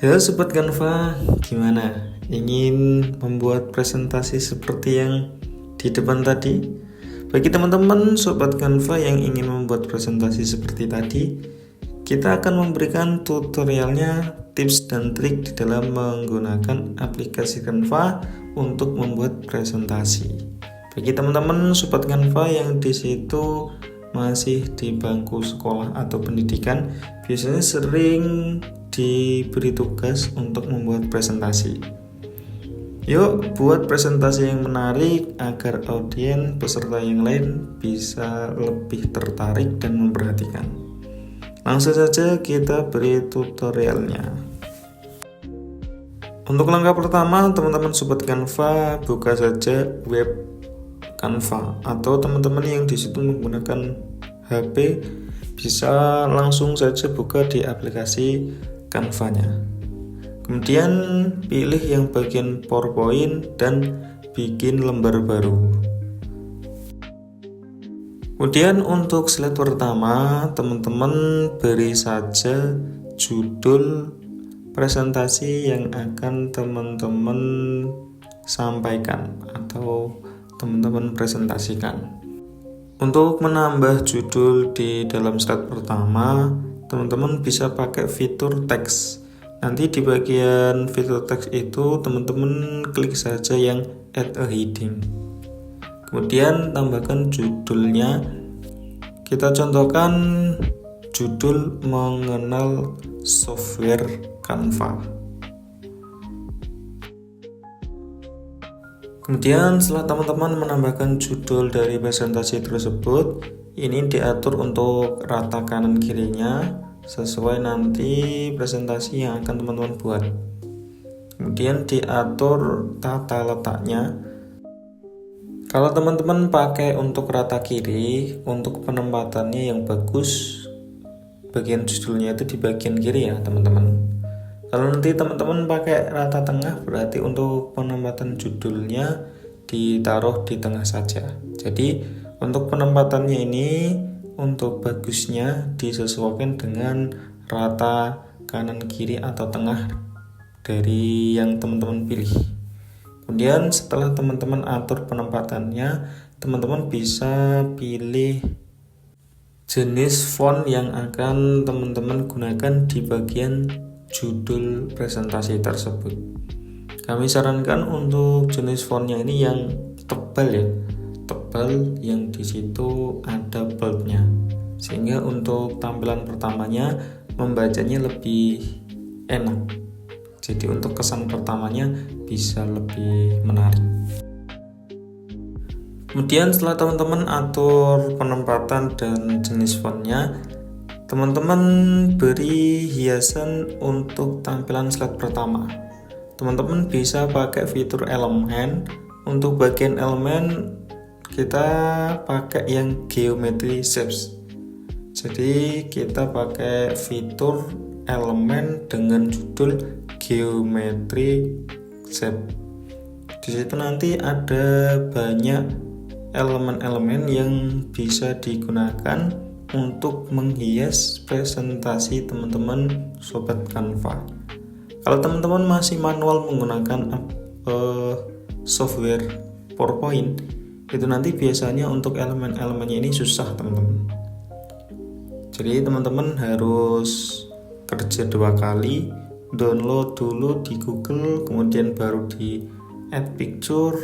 Halo Sobat Canva, gimana? Ingin membuat presentasi seperti yang di depan tadi? Bagi teman-teman Sobat Canva yang ingin membuat presentasi seperti tadi, kita akan memberikan tutorialnya, tips dan trik di dalam menggunakan aplikasi Canva untuk membuat presentasi. Bagi teman-teman Sobat Canva yang di situ masih di bangku sekolah atau pendidikan, biasanya sering diberi tugas untuk membuat presentasi. Yuk buat presentasi yang menarik agar audiens peserta yang lain bisa lebih tertarik dan memperhatikan. Langsung saja kita beri tutorialnya. Untuk langkah pertama, teman-teman Sobat Canva buka saja web Canva, atau teman-teman yang di situ menggunakan HP bisa langsung saja buka di aplikasi Canva-nya. Kemudian pilih yang bagian PowerPoint dan bikin lembar baru. Kemudian untuk slide pertama, teman-teman beri saja judul presentasi yang akan teman-teman sampaikan atau teman-teman presentasikan. Untuk menambah judul di dalam slide pertama, teman-teman bisa pakai fitur teks. Nanti di bagian fitur teks itu teman-teman klik saja yang add a heading. Kemudian tambahkan judulnya. Kita contohkan judul mengenal software Canva. Kemudian setelah teman-teman menambahkan judul dari presentasi tersebut, ini diatur untuk rata kanan kirinya sesuai nanti presentasi yang akan teman-teman buat. Kemudian diatur tata letaknya. Kalau teman-teman pakai untuk rata kiri, untuk penempatannya yang bagus, bagian judulnya itu di bagian kiri ya teman-teman. Kalau nanti teman-teman pakai rata tengah, berarti untuk penempatan judulnya ditaruh di tengah saja. Jadi untuk penempatannya ini, untuk bagusnya disesuaikan dengan rata kanan kiri atau tengah dari yang teman-teman pilih. Kemudian setelah teman-teman atur penempatannya, teman-teman bisa pilih jenis font yang akan teman-teman gunakan di bagian judul presentasi tersebut. Kami sarankan untuk jenis fontnya ini yang tebal ya, tebal yang di situ ada boldnya, sehingga untuk tampilan pertamanya membacanya lebih enak. Jadi untuk kesan pertamanya bisa lebih menarik. Kemudian setelah teman-teman atur penempatan dan jenis fontnya, teman-teman beri hiasan untuk tampilan slide pertama. Teman-teman bisa pakai fitur elemen. Untuk bagian elemen kita pakai yang geometry shapes. Jadi kita pakai fitur elemen dengan judul geometry shape. Di situ nanti ada banyak elemen-elemen yang bisa digunakan untuk menghias presentasi teman-teman Sobat Canva. Kalau teman-teman masih manual menggunakan software PowerPoint, itu nanti biasanya untuk elemen-elemennya ini susah teman-teman. Jadi teman-teman harus kerja 2 kali, download dulu di Google, kemudian baru di add picture,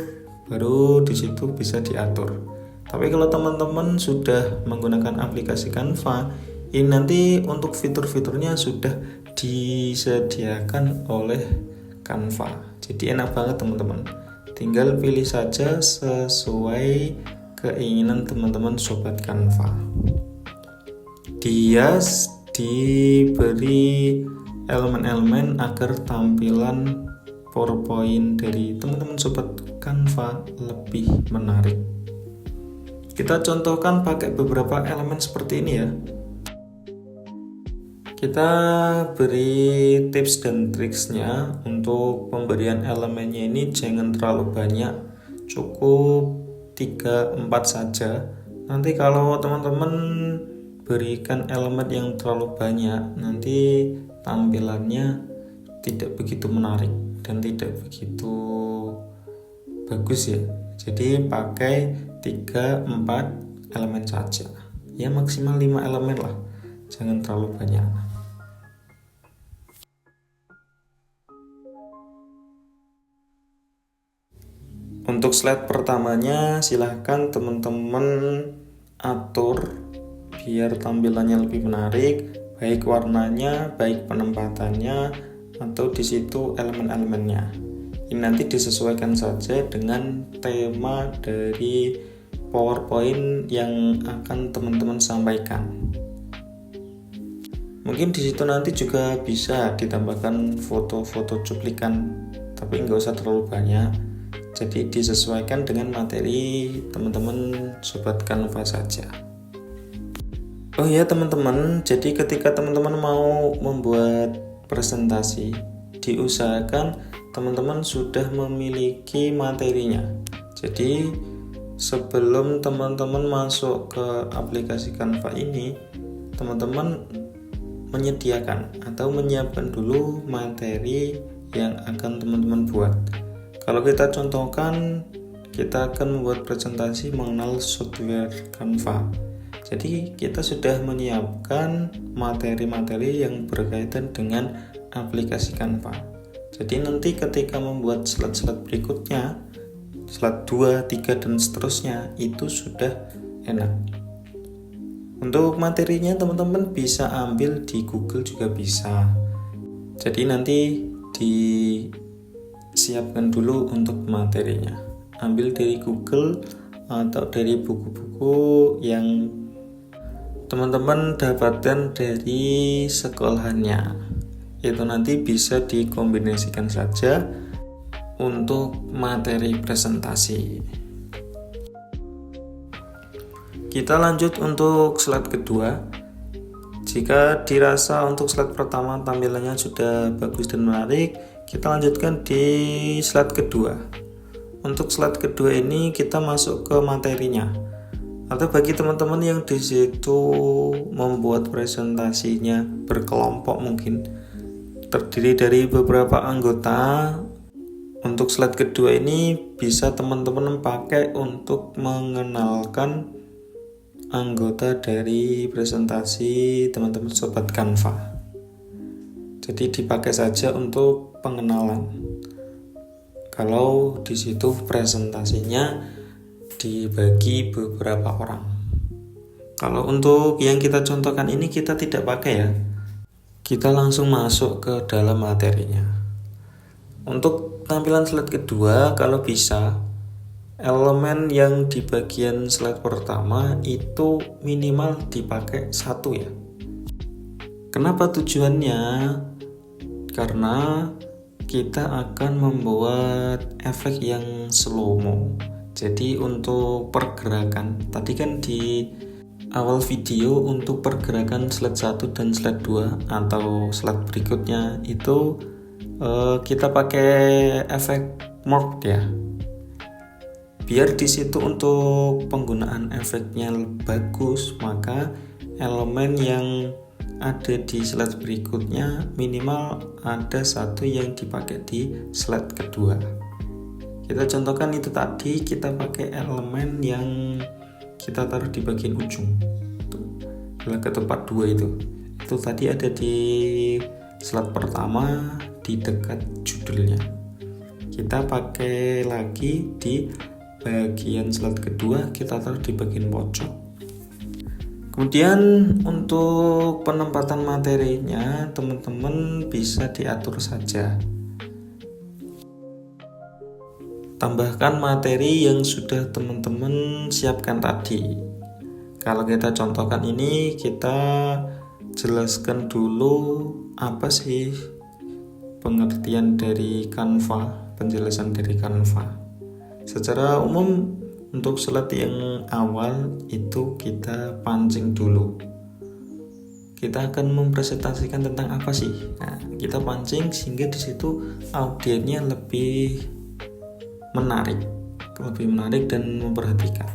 baru di situ bisa diatur. Tapi kalau teman-teman sudah menggunakan aplikasi Canva, ini nanti untuk fitur-fiturnya sudah disediakan oleh Canva. Jadi enak banget teman-teman. Tinggal pilih saja sesuai keinginan teman-teman Sobat Canva. Dihias, diberi elemen-elemen agar tampilan PowerPoint dari teman-teman Sobat Canva lebih menarik. Kita contohkan pakai beberapa elemen seperti ini ya. Kita beri tips dan triksnya. Untuk pemberian elemennya ini jangan terlalu banyak, cukup 3-4 saja. Nanti kalau teman-teman berikan elemen yang terlalu banyak, nanti tampilannya tidak begitu menarik dan tidak begitu bagus ya. Jadi pakai 3-4 elemen saja. Ya maksimal 5 elemen lah. Jangan terlalu banyak. Untuk slide pertamanya silahkan teman-teman atur biar tampilannya lebih menarik, baik warnanya, baik penempatannya, atau di situ elemen-elemennya. Ini nanti disesuaikan saja dengan tema dari PowerPoint yang akan teman-teman sampaikan. Mungkin di situ nanti juga bisa ditambahkan foto-foto cuplikan, tapi nggak usah terlalu banyak. Jadi disesuaikan dengan materi teman-teman Sobat Canva saja. Oh ya teman-teman, jadi ketika teman-teman mau membuat presentasi, diusahakan teman-teman sudah memiliki materinya. Jadi sebelum teman-teman masuk ke aplikasi Canva ini, teman-teman menyediakan atau menyiapkan dulu materi yang akan teman-teman buat. Kalau kita contohkan, kita akan membuat presentasi mengenal software Canva. Jadi kita sudah menyiapkan materi-materi yang berkaitan dengan aplikasi Canva. Jadi nanti ketika membuat slide-slide berikutnya, slide 2, 3, dan seterusnya, itu sudah enak. Untuk materinya teman-teman bisa ambil di Google juga bisa. Jadi nanti disiapkan dulu untuk materinya. Ambil dari Google atau dari buku-buku yang teman-teman dapatkan dari sekolahannya. Itu nanti bisa dikombinasikan saja untuk materi presentasi. Kita lanjut untuk slide kedua. Jika dirasa untuk slide pertama tampilannya sudah bagus dan menarik, kita lanjutkan di slide kedua. Untuk slide kedua ini kita masuk ke materinya. Atau bagi teman-teman yang di situ membuat presentasinya berkelompok mungkin terdiri dari beberapa anggota, untuk slide kedua ini bisa teman-teman pakai untuk mengenalkan anggota dari presentasi teman-teman Sobat Canva. Jadi dipakai saja untuk pengenalan. Kalau di situ presentasinya dibagi beberapa orang. Kalau untuk yang kita contohkan ini kita tidak pakai ya. Kita langsung masuk ke dalam materinya. Untuk tampilan slide kedua, kalau bisa elemen yang di bagian slide pertama itu minimal dipakai 1 ya. Kenapa tujuannya? Karena kita akan membuat efek yang slow-mo. Jadi untuk pergerakan, tadi kan di awal video untuk pergerakan slide 1 dan slide 2 atau slide berikutnya itu kita pakai efek morph ya. Biar di situ untuk penggunaan efeknya bagus, maka elemen yang ada di slide berikutnya minimal ada 1 yang dipakai di slide kedua. Kita contohkan itu tadi, kita pakai elemen yang kita taruh di bagian ujung. Ke tempat 2 itu tadi ada di slide pertama di dekat judulnya. Kita pakai lagi di bagian slide kedua, kita taruh di bagian pojok. Kemudian untuk penempatan materinya teman-teman bisa diatur saja. Tambahkan materi yang sudah teman-teman siapkan tadi. Kalau kita contohkan ini, kita jelaskan dulu apa sih pengertian dari Canva, penjelasan dari Canva. Secara umum untuk slide yang awal itu kita pancing dulu. Kita akan mempresentasikan tentang apa sih? Nah, kita pancing sehingga di situ audiennya lebih menarik dan memperhatikan.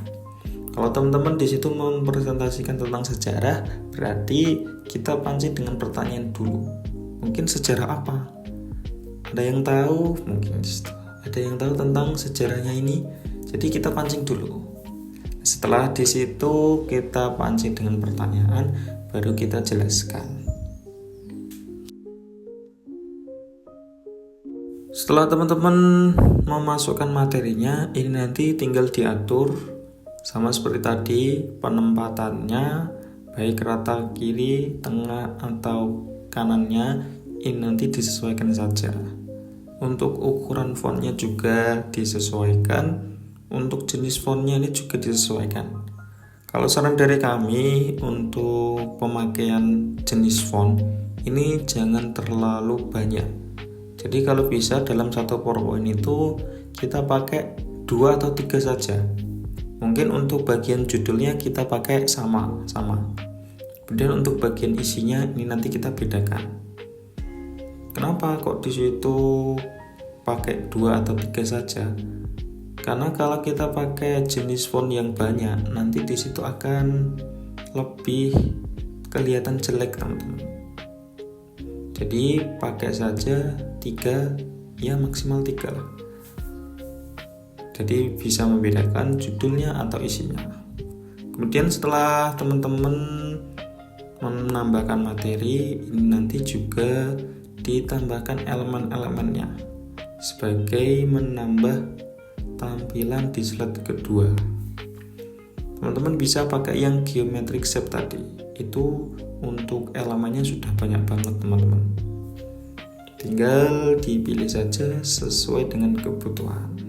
Kalau teman-teman di situ mempresentasikan tentang sejarah, berarti kita pancing dengan pertanyaan dulu. Mungkin sejarah apa? Ada yang tahu? Mungkin ada yang tahu tentang sejarahnya ini. Jadi kita pancing dulu. Setelah di situ kita pancing dengan pertanyaan, baru kita jelaskan. Setelah teman-teman memasukkan materinya, ini nanti tinggal diatur sama seperti tadi, penempatannya baik rata kiri, tengah atau kanannya ini nanti disesuaikan saja. Untuk ukuran fontnya juga disesuaikan, untuk jenis fontnya ini juga disesuaikan. Kalau saran dari kami untuk pemakaian jenis font ini jangan terlalu banyak. Jadi kalau bisa dalam satu PowerPoint itu kita pakai 2 atau 3 saja. Mungkin untuk bagian judulnya kita pakai sama. Kemudian untuk bagian isinya ini nanti kita bedakan. Kenapa kok di situ pakai 2 atau 3 saja? Karena kalau kita pakai jenis font yang banyak, nanti di situ akan lebih kelihatan jelek, teman-teman. Jadi pakai saja 3, ya maksimal 3 lah. Jadi bisa membedakan judulnya atau isinya. Kemudian setelah teman-teman menambahkan materi, ini nanti juga ditambahkan elemen-elemennya sebagai menambah tampilan di slide kedua. Teman-teman bisa pakai yang geometric shape tadi. Itu untuk elemennya sudah banyak banget, teman-teman. Tinggal dipilih saja sesuai dengan kebutuhan.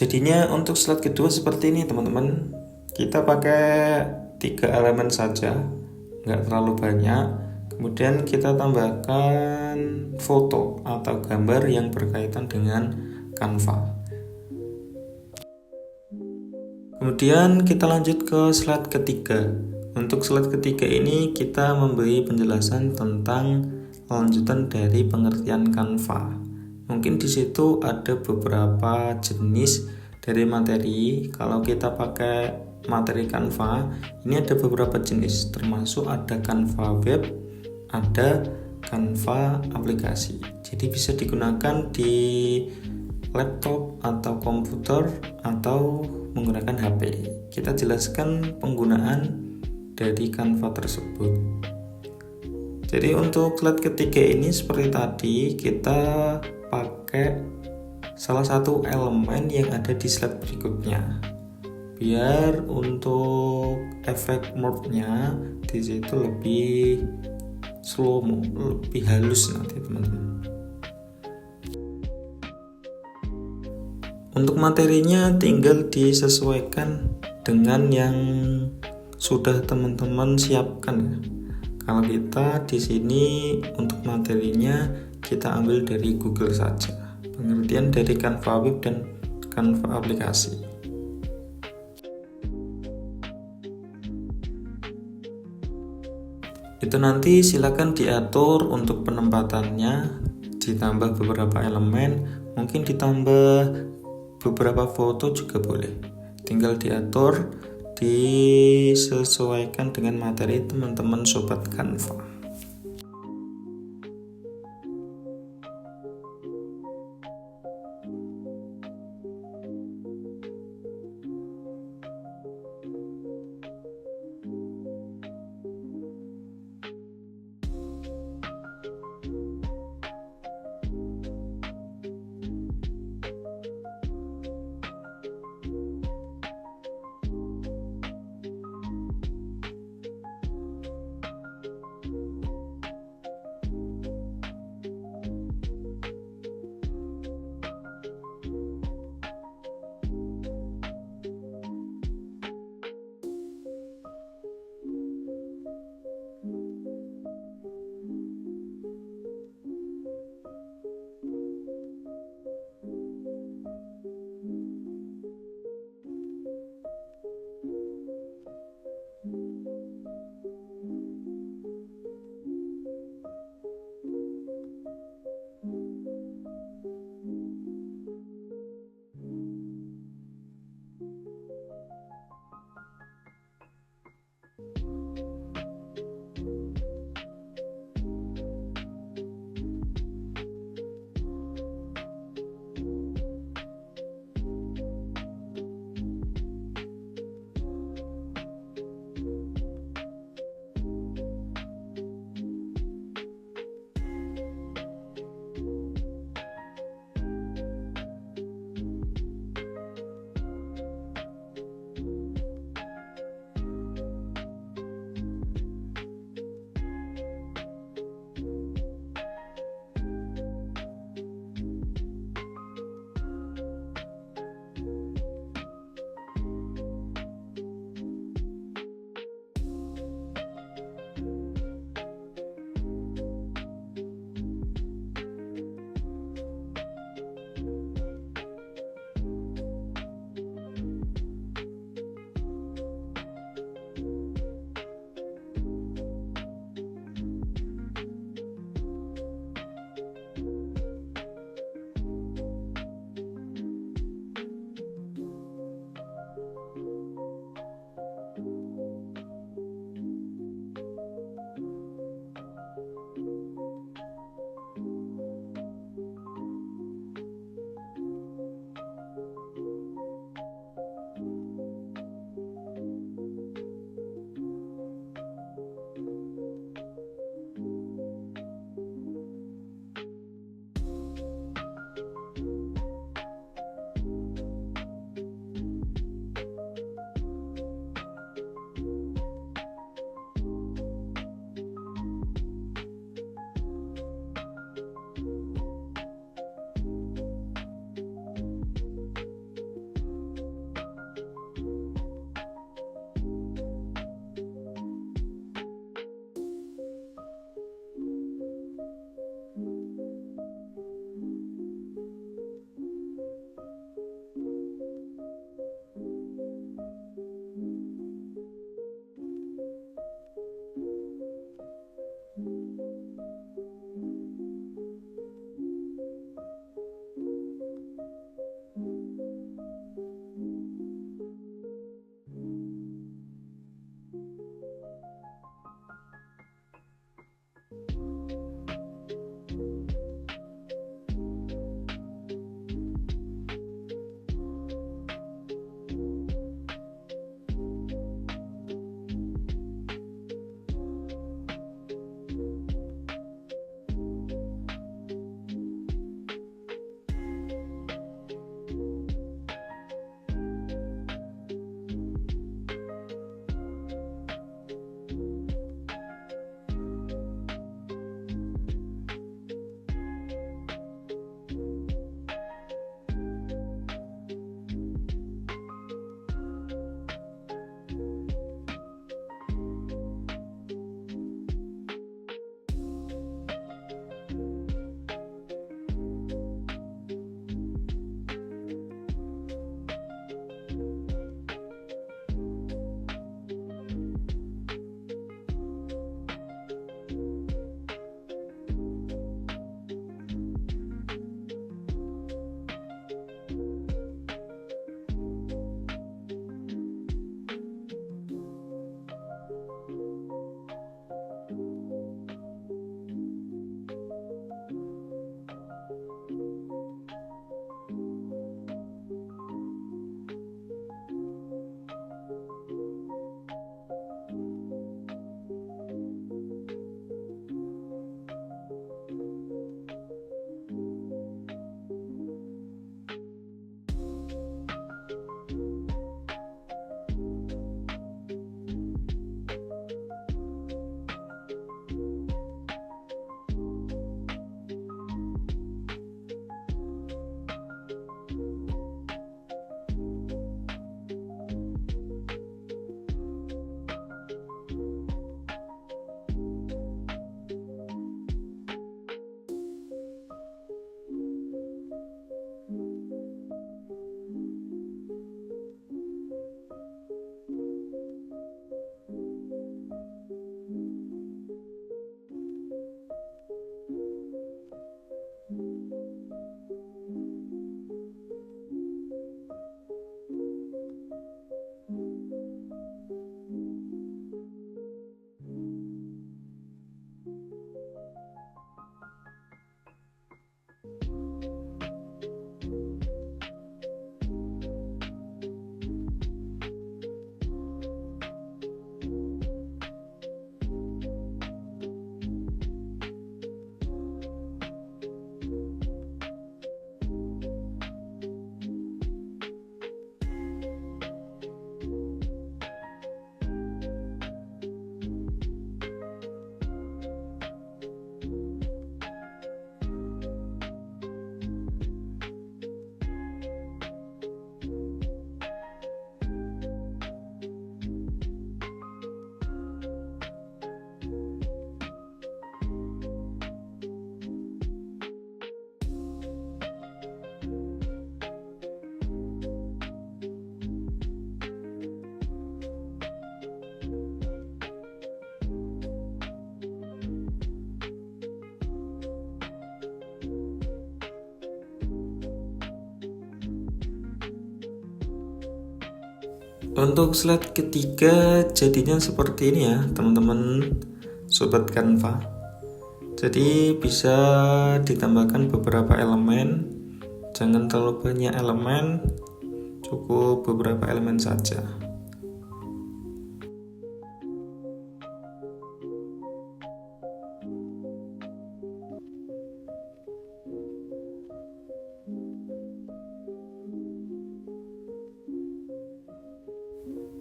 Jadinya untuk slide kedua seperti ini teman-teman. Kita pakai 3 elemen saja, nggak terlalu banyak. Kemudian kita tambahkan foto atau gambar yang berkaitan dengan Canva. Kemudian kita lanjut ke slide ketiga. Untuk slide ketiga ini kita memberi penjelasan tentang lanjutan dari pengertian Canva. Mungkin di situ ada beberapa jenis dari materi. Kalau kita pakai materi Canva, ini ada beberapa jenis, termasuk ada Canva web, ada Canva aplikasi. Jadi bisa digunakan di laptop atau komputer atau menggunakan HP. Kita jelaskan penggunaan dari Canva tersebut. Jadi untuk slide ketiga ini seperti tadi, kita pakai salah satu elemen yang ada di slide berikutnya. Biar untuk efek mode-nya di situ lebih slow mo, lebih halus nanti teman-teman. Untuk materinya tinggal disesuaikan dengan yang sudah teman-teman siapkan ya. Kalau kita di sini untuk materinya kita ambil dari Google saja. Pengertian dari Canva web dan Canva aplikasi. Itu nanti silakan diatur untuk penempatannya, ditambah beberapa elemen, mungkin ditambah beberapa foto juga boleh. Tinggal diatur, disesuaikan dengan materi teman-teman sobat Canva. Untuk slide ketiga jadinya seperti ini ya teman-teman sobat Canva. Jadi bisa ditambahkan beberapa elemen, jangan terlalu banyak elemen, cukup beberapa elemen saja.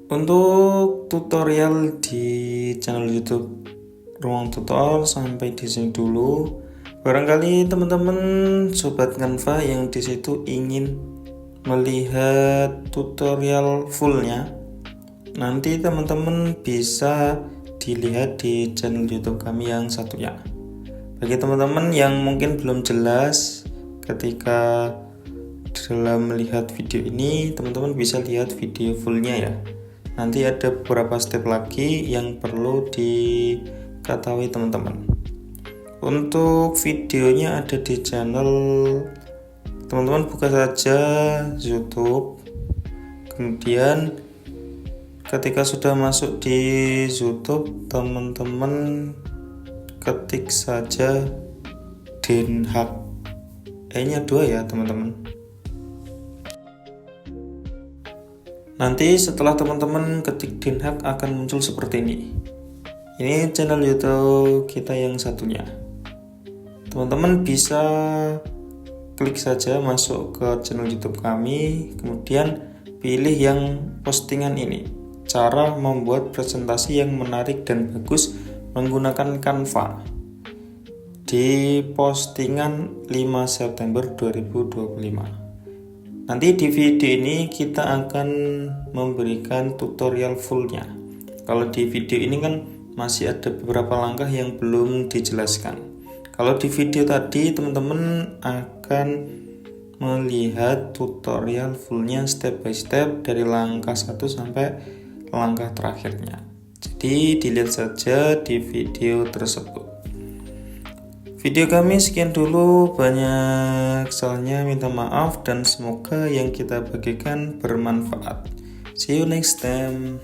Untuk tutorial di channel YouTube Ruang Tutor sampai di sini dulu. Barangkali teman-teman sobat Canva yang di situ ingin melihat tutorial fullnya, nanti teman-teman bisa dilihat di channel YouTube kami yang satunya. Bagi teman-teman yang mungkin belum jelas ketika dalam melihat video ini, teman-teman bisa lihat video fullnya ya. Nanti ada beberapa step lagi yang perlu diketahui teman-teman. Untuk videonya ada di channel, teman-teman buka saja YouTube. Kemudian ketika sudah masuk di YouTube, teman-teman ketik saja Den Haag. E-nya 2 ya teman-teman. Nanti setelah teman-teman ketik Den Haag akan muncul seperti ini. Ini channel YouTube kita yang satunya. Teman-teman bisa klik saja masuk ke channel YouTube kami, kemudian pilih yang postingan ini. Cara membuat presentasi yang menarik dan bagus menggunakan Canva. Di postingan 5 September 2025. Nanti di video ini kita akan memberikan tutorial fullnya. Kalau di video ini kan masih ada beberapa langkah yang belum dijelaskan. Kalau di video tadi teman-teman akan melihat tutorial fullnya step by step dari langkah 1 sampai langkah terakhirnya. Jadi dilihat saja di video tersebut. Video kami sekian dulu, banyak kesalahannya minta maaf dan semoga yang kita bagikan bermanfaat. See you next time.